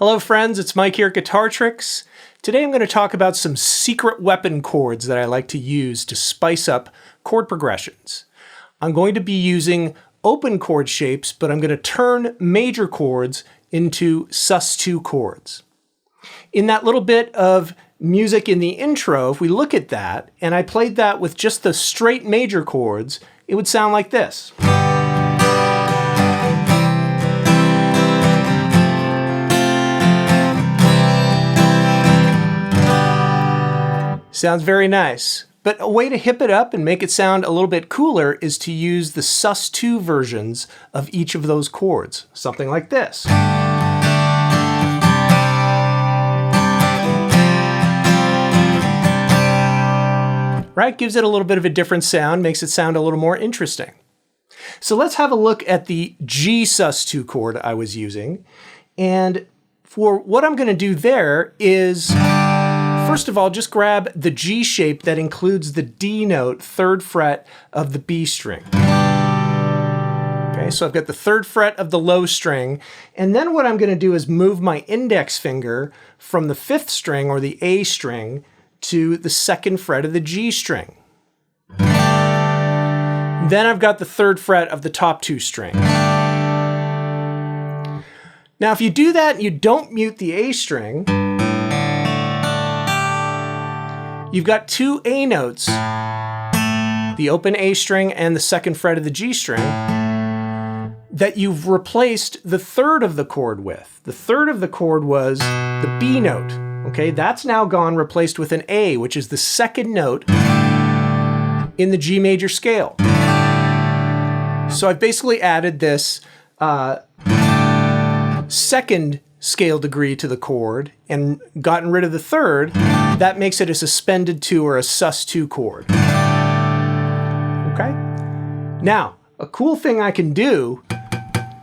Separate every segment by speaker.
Speaker 1: Hello friends, it's Mike here at Guitar Tricks. Today I'm going to talk about some secret weapon chords that I like to use to spice up chord progressions. I'm going to be using open chord shapes, but I'm going to turn major chords into Sus2 chords. In that little bit of music in the intro, if we look at that, and I played that with just the straight major chords, it would sound like this. Sounds very nice, but a way to hip it up and make it sound a little bit cooler is to use the Sus2 versions of each of those chords. Something like this. Right? Gives it a little bit of a different sound, makes it sound a little more interesting. So let's have a look at the G Sus2 chord I was using. And for what I'm going to do there is, first of all, just grab the G shape that includes the D note, 3rd fret of the B string. Okay, so I've got the 3rd fret of the low string, and then what I'm going to do is move my index finger from the 5th string, or the A string, to the 2nd fret of the G string. Then I've got the 3rd fret of the top 2 strings. Now if you do that and you don't mute the A string, you've got 2 A notes, the open A string and the 2nd fret of the G string, that you've replaced the 3rd of the chord with. The 3rd of the chord was the B note. Okay, that's now gone, replaced with an A, which is the 2nd note in the G major scale. So I've basically added this 2nd scale degree to the chord and gotten rid of the 3rd. That makes it a suspended 2 or a Sus2 chord. Okay? Now, a cool thing I can do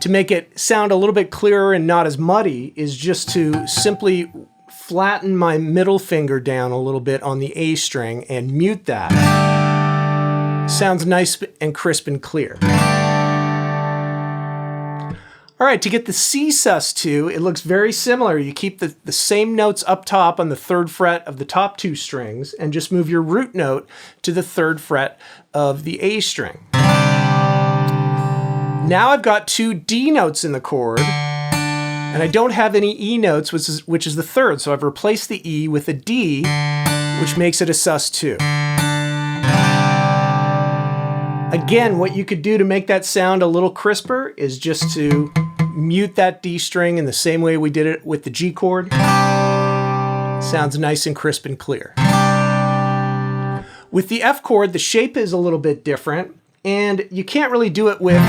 Speaker 1: to make it sound a little bit clearer and not as muddy is just to simply flatten my middle finger down a little bit on the A string and mute that. Sounds nice and crisp and clear. All right, to get the C Sus2, it looks very similar. You keep the same notes up top on the 3rd fret of the top 2 strings and just move your root note to the 3rd fret of the A string. Now I've got 2 D notes in the chord, and I don't have any E notes, which is the 3rd, so I've replaced the E with a D, which makes it a Sus2. Again, what you could do to make that sound a little crisper is just to mute that D string in the same way we did it with the G chord. Sounds nice and crisp and clear. With the F chord, the shape is a little bit different, and you can't really do it with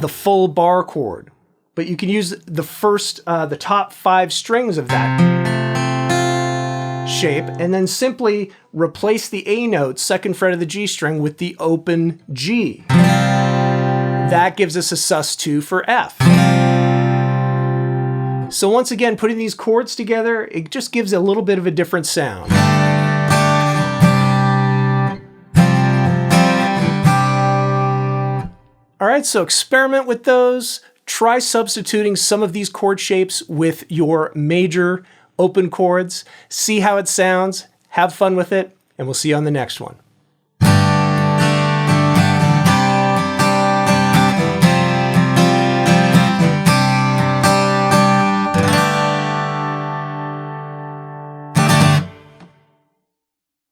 Speaker 1: the full bar chord, but you can use the top 5 strings of that shape, and then simply replace the A note, 2nd fret of the G string, with the open G. That gives us a Sus2 for F. So once again, putting these chords together, it just gives a little bit of a different sound. All right, so experiment with those. Try substituting some of these chord shapes with your major open chords. See how it sounds. Have fun with it, and we'll see you on the next one.